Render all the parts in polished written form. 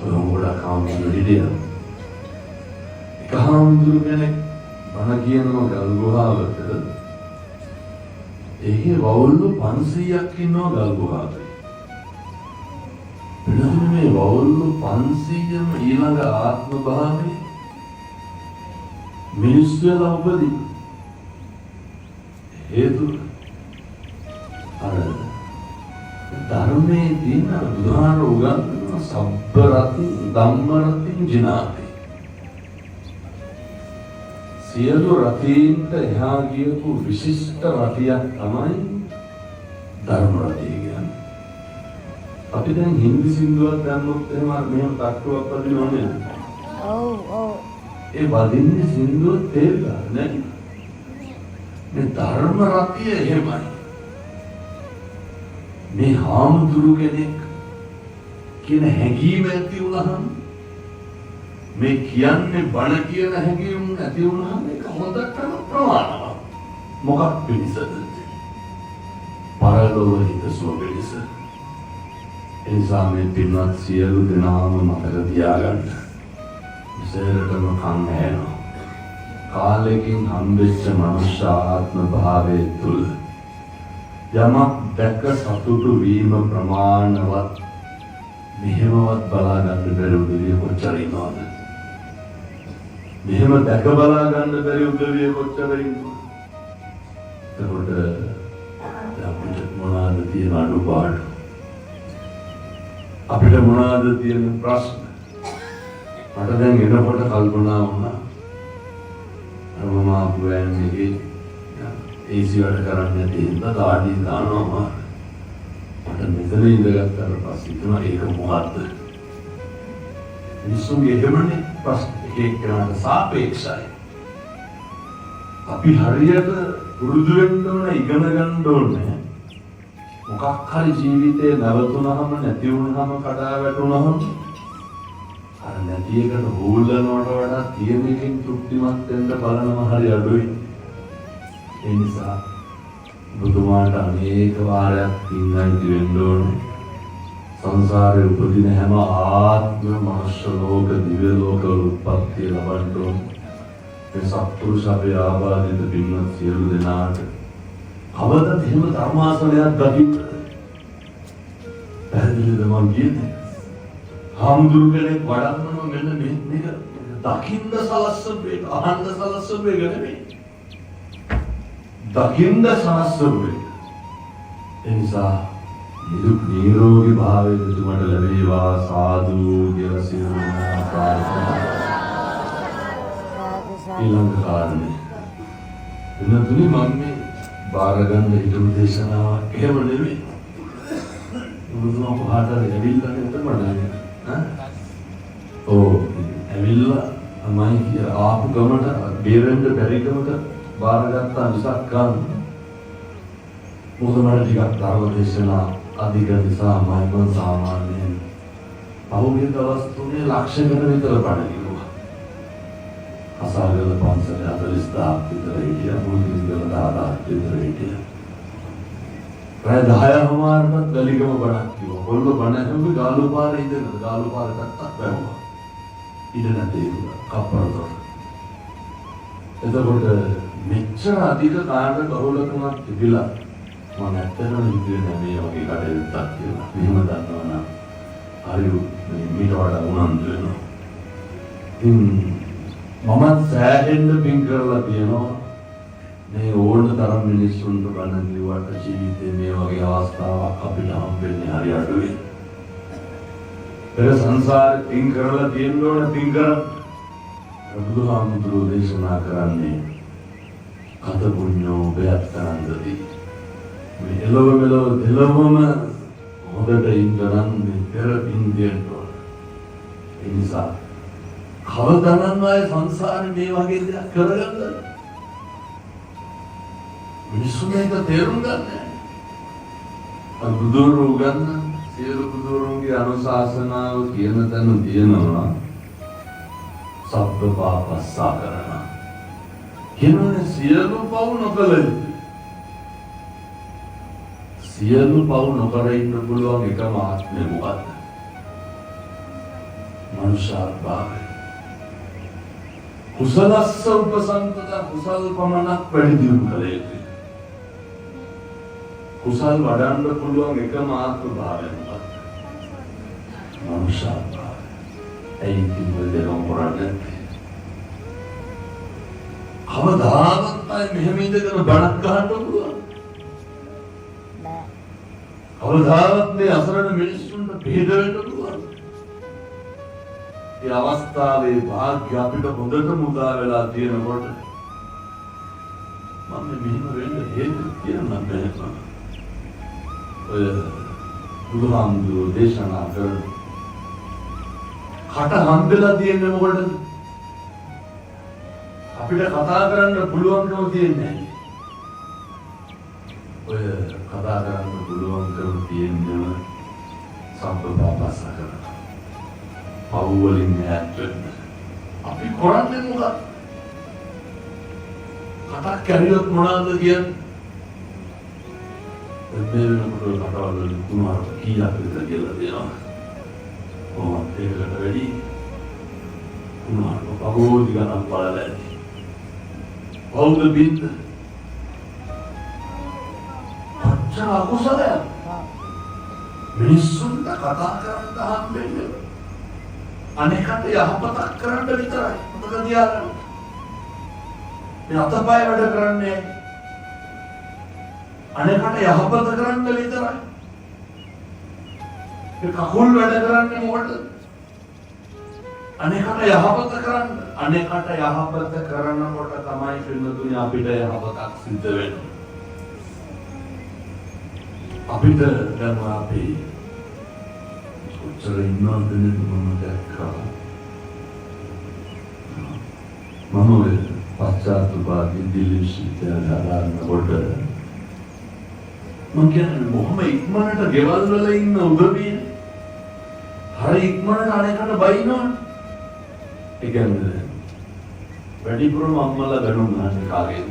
ගොඩක් හාමුදුරු හිටියා. එක හාමුදුරු කෙනෙක් බණ කියනවා ගල් ගුහාවක. ඒකේ වවුල්ලු 500ක් ඉන්නවා ගල් ගුහාවේ. එතකොට මේ වවුල්ලු 500ම ඊළඟ ආත්ම භාවයේ මිනිස්සු වෙලා උපදින. හේතුව අර ධර්මයේ තියෙන බුදුහාම උගන්වන සබ්බ රති ධම්ම රති ජිනාති. සියලු රතීන්ට එහා ගියපු විශිෂ්ට රතියක් තමයි ධර්ම රතිය කියන්නේ. අපි දැන් හින්දි සින්දුවක් දැම්මොත් එහෙම මෙහෙම තට්ටුවක් වදිනවනේ. ඔව්. ඒ වදින්නේ සින්දුව තේරෙලා නෑ. මේ ධර්ම රතිය එහෙමයි. මේ හාමුදුරු කෙනෙක් කියන හැඟීම ඇති වුණාම මේ කියන්නේ බණ කියන හැඟීම ඇති වුණාම ඒක හොඳටම ප්‍රමාණවත්. මොකක් පිණිසද? පරලෝක හිතසුව පිණිස. එනිසා මේ පින්වත් සියලු දෙනාම මතක තියාගන්න. විශේෂයෙන්ම කන් ඇහෙනවා. කාලෙකින් හම්බෙච්ච මනුෂ්‍ය ආත්ම භාවයේ තුල යමක් දැක සතුටු වීම ප්‍රමාණවත් මෙහෙමවත් බලා ගන්න බැරි උදවිය කොච්චර ඉන්නවද? මෙහෙම දැක බලා ගන්න බැරි උදවිය කොච්චර ඉන්නවද? එතකොට අපිට මොනවාද තියෙන අඩුපාඩු? අපිට මොනවාද තියෙන ප්‍රශ්න? මට දැන් එනකොට කල්පනා වුණා මම ආපුවන්නේ ඒසි වැඩ කරන්නේ නැති හින්දා දාඩි දානවා. මට මෙතන ඉඳගත්තට පස්සේ හිතුණා ඒක මොකද්ද? මිනිස්සුන්ගේ එහෙමනේ ප්‍රශ්න එක්කෙනාට සාපේක්ෂයි. අපි හරියට පුරුදු වෙන්න ඕන ඉගෙන ගන්න ඕනේ. මොකක් හරි ජීවිතේ නැවතුනහම නැති වුනහම කඩා වැටුනහම අර නැති එකට හොල්ලනවට වඩා තියෙන එකෙන් තෘප්තිමත් වෙන්න බලනම හරි අඩුයි. ඒ නිසා බුදුමාට අනේක වාරයක් පින්වන්ති වෙන්න ඕනේ. සංසාරේ උපදින හැම ආත්ම මනුෂ්‍ය ලෝක දිව්‍ය ලෝක උත්පත්ති ලබන්න ඕනේ. මේ සත්පුරුෂ අපේ ආබාධිත පින්වත් සියලු දෙනාට කවදද එහෙම ධර්මාසනයක් දකින්න පැහැදිලිද මම කියන්නේ? හාමුදුරු කෙනෙක් වඩන්නම මෙන්න මේක දකින්න සලස්සපේ අහන්න සලස්සපේ නෙමෙයි. දකින්න සලස්සපේ. එනිසා නිරෝගී භාවයේ තුමට ලැබේවා සාදු කියලා සියලු ප්‍රාර්ථනා. ඊළඟ කාරණේ එනතුනි මම මේ බාරගන්න හිතමු දේශනාවක් එහෙම නෙමෙයි. බුදුම පහට ඇවිල්ලා නේද ඇවිල්ලා මම කිය ආපු ගමට බේරෙන්න බැරි ගමට බාරගත්තා මිසක් ගන්න. මොකද මට ටිකක් ධර්ම දේශනා අධික නිසා මම සාමාන්‍යයෙන් පහුගිය දවස් තුනේ ලක්ෂයකට විතර බණ කිව්වා. අසාගල පන්සලේ 40,000ක් විතර හිටියා. මුල්ගිරිගල 10,000ක් විතර හිටියා. ප්‍රය 10:00කට ගලිගම බණක් කිව්වා. කොල්ල බණ ඇහුවේ ගාලු පාරේ ඉඳගෙන ගාලු පාරකට බැලුවා. ඉඳ නැතේ කප්පරතොට. එතකොට මෙච්චර අධික කාර්ය බහුලකමක් තිබිලා මම ඇත්තටම හිතුවේ මේ වගේ කටයුත්තක් කියලා. මෙහෙම දන්නවනම් හරි මීට වඩා උනන්දු වෙනවා. ඉතින් මමත් සෑහෙන්න පින් කරලා තියෙනවා. මේ ඕන තරම් මිනිස්සුන්ට බණ කිව්වට ජීවිතේ මේ වගේ අවස්ථාවක් අපිට හම්බෙන්නේ හරි අඩුයි. පෙර සංසාරේ පින් කරලා තියෙන්න ඕන පින් කරා. බුදුහාමුදුරුවෝ දේශනා කරන්නේ අත පුඤ්ඤෝ බයත්තනන්දති. මේ එළව මෙලව දෙලවම හොඳට ඉන්න නම් මේ පෙර පින් දෙන්න ඕන. ඒ නිසා කවදානම් ආයේ සංසාරේ මේ වගේ දෙයක් කරගන්නද? මිනිස්සු මේක තේරුම් ගන්නෑ. බුදුරු ගන්න සියලු බුදුරුන්ගේ අනුශාසනාව කියන තැන තියෙනවා සබ්බ පාපස්සා කරන. කියන්නේ සියලු පව් නොකළ යුතුයි. සියලු පව් නොකර ඉන්න පුළුවන් එකම ආත්මය මොකක්ද? මනුෂ්‍යාත්භාවය. කුසලස්ස උපසම්පද කුසල් පමණක් වැඩි දියුණු කළ යුතුයි. කුසල් වඩන්න පුළුවන් එකම ආත්ම භාවය මොකක්ද? මනුෂ්‍යාත්භාවය. ඒ කිව්ව දේ කරන්නේ. කවදාවත් අය මෙහෙම ඉඳගෙන බණක් අහන්න පුළුවන්. නෑ. කවදාවත් මේ අසරණ මිනිස්සුන්ට බෙහෙද වෙන්න පුළුවන්. ඒ අවස්ථාවේ වාග්ය අපිට හොඳට මුදා වෙලා තියෙනකොට මම මෙහෙම වෙන්න හේතු කියන්න බෑ. ඔය බුදුහාමුදුරුවෝ දේශනා කරන කට හම්බෙලා තියෙන්නේ මොකටද? අපිට කතා කරන්න පුළුවන්කම තියෙන්නේ නැහැ. ඔය කතා කරන්න පුළුවන්කම තියෙන්නේ සම්ප්‍රදාපස කරන. පවුවලින් ඈත් වෙන්න. අපි කරන්නේ මොකක්ද? කතා කරියොත් මොනවද කියන්නේ? මේ වෙනකොට කතාවල කුමාර කීයක් විතර කියලා දෙනවා. කොහොමද ඒකට වැඩි කුමාර පගෝදි ගණන් බලලා ඇති. බෞද්ධ බින්ද අච්චර අකුසලය. මිනිස්සුන්ට කතා කරන්න හම්බෙන්නේ අනෙකට යහපතක් කරන්න විතරයි. මොකද තියාගන්න. මේ අතපය වැඩ කරන්නේ අනෙකට යහපත කරන්න විතරයි. ඒ කකුල් වැඩ කරන්නේ මොකටද? අනෙකට යහපත කරන්න. අනෙකට යහපත කරනකොට තමයි පින්නතුනි අපිට යහපතක් සිද්ධ වෙන්නේ. අපිට දැන් අපි කොච්චර ඉන්නවද මම දැක්කා. මම ඔය පශ්චාත්තාපී දිලිසිතන ආරම්භකොට මම කියන්නේ මොහොම ඉක්මනට ගෙවල් වල ඉන්න උදවිය හරි ඉක්මනට අනේකට බයිනවනේ. ඒ කියන්නේ වැඩිපුරම අම්මලා ගණන් ගන්න කාගෙද?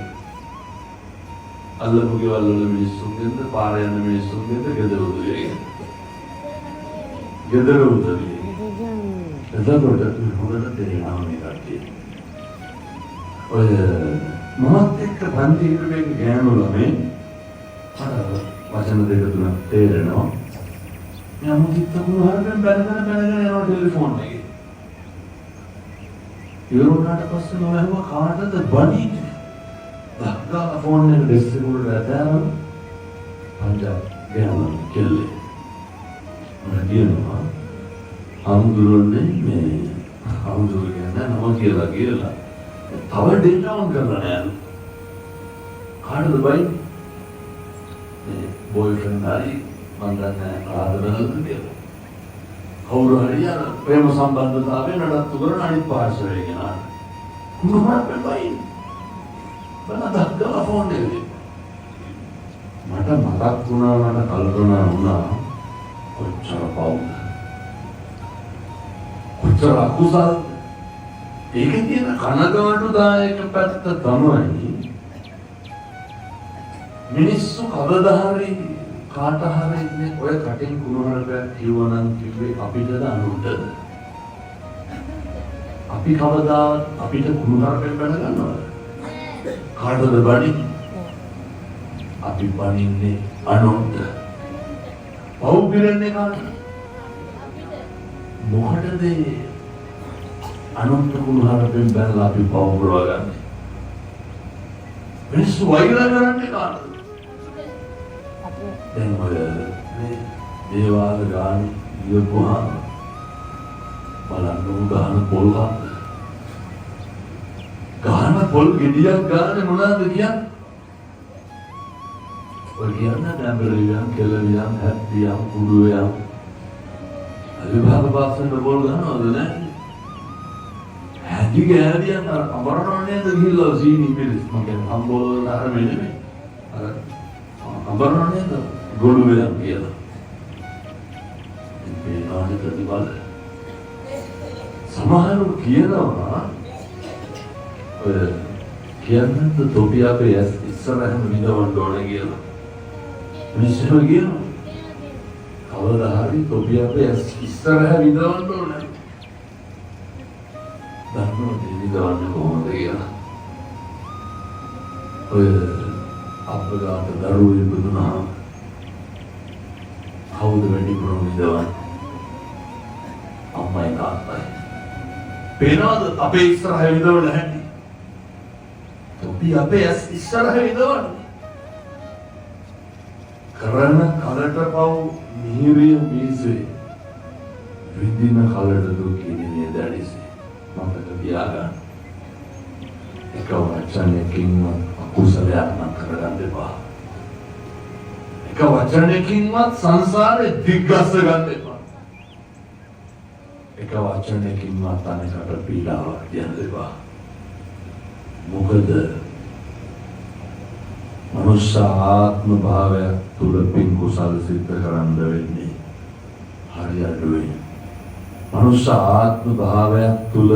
අල්ලපු ගෙවල් වල මිනිස්සුන්ගෙන්ද, පාර යන මිනිස්සුන්ගෙන්ද, ගෙදර උදවියගෙන්ද? ගෙදර උදවිය. එතකොට හොඳට තේරෙනවා මේ කට්ටිය. ඔය මමත් එක්ක පන්ති ඉන්න ගෑනු ළමයි වචන දෙක තුනක් තේරෙනවා. මම මුදිත් කුහරෙන් බැලගෙන යනවා ටෙලිෆෝන් එකේ. ඉවරුණාට පස්සේ මම අහුවා කාටද බණින්නේ? දක්කා ෆෝන් එක ඩෙස්ක් උඩ දාලා පංජාබ් ගෑනු කෙල්ලේ. මම කියනවා අමුදුරන්නේ මේ අමුදුර කියන්නේ නම කියලා තව ඩේටා ඔන් කරලා නෑ. කාටද බයින්නේ? boyfriend hari mandangnya ada benar dia. Kau hari ya, prema sambandhatawe nadattu කරන අනිත් පාර්ශවය ගෙනාන. මොනවද වෙන්නේ? බලන්න ගාලා ෆෝන් එකේ. මට මතක් වුණා මට කල්පනා වුණා කොච්චර පවුද. කොච්චර අකුසල්. ඒකේ තියෙන කනගාටුදායක පැත්ත තමයි මිනිස්සු කවදා හරි කාට හරි ඉන්නේ ඔය කටින් කුණුහරුපයක් කිව්වනම් කිව්වේ අපිටද අනුන්ටද? අපි කවදා අපිට කුණුහරුපයක් බඳ ගන්නවද? කාටද බඩින්නේ? අපි බණින්නේ අනුන්ට. පව් පිරෙන්නේ කාටද? මොකටද අනුන්ට කුණුහරුපෙන් බැලලා අපි පව් පුරවගන්නේ? මිනිස්සු වෛර කරන්නේ කාටද? දැන් ඔය මේ දේවාල ගාන ඉයපුවාම බලන්න ගාන පොල් ගාන පොල් ගෙඩියක් ගානේ මොනවද කියන්නේ? ඔය කියන්නේ දැඹරියන් කෙලවියන් හැප්පියන් කුඩුවයන් අවිභාග පාසෙන් පොල් ගන්නවද නැහැ? හැදි ගෑරියන් අර අඹරණෝනේද ගිහිල්ලා සීනි පිළිස් මගෙන් හම්බෝල අර මෙන්නේ අර අඹරණෝනේද ගොළුවෙන් කියලා. මේ නාටක ප්‍රතිබල සමහරව කියනවා ඔය කියන්නේ තොපි අපේ ඇස් ඉස්සරහම විඳවන්න ඕනේ කියලා. මිනිස්සු කියනවා කවදා හරි තොපි අපේ ඇස් ඉස්සරහ විඳවන්න ඕනේ. විඳවන්නේ කොහොමද කියලා. ඔය අප්පගාට දරුවෝ ඉපදුනා කවුද වැඩිපුරම විඳවන්නේ? අම්මයි තාත්තයි. පේනවද අපේ ඉස්සරහ විඳවන හැටි? අපි අපේ ඉස්සරහ විඳවන්නේ. කරන කලට පව් මිහිරිය මිසෙයි. විඳින කලට දුක ඉන්නේ දැඩිසේ. මතක තියාගන්න. එක වචනයකින්වත් අකුසලයක් නම් කරගන්න එපා. එක වචනයකින්වත් සංසාරේ දිග්ගස්ස ගන්න එපා. එක වචනයකින්වත් අනෙකට පීඩාවක් තියන්න එපා. මොකද මනුෂ්‍ය ආත්ම භාවයක් තුල පින් කුසල් සිද්ධ කරන්න වෙන්නේ හරි අඩුයි. මනුෂ්‍ය ආත්ම භාවයක් තුල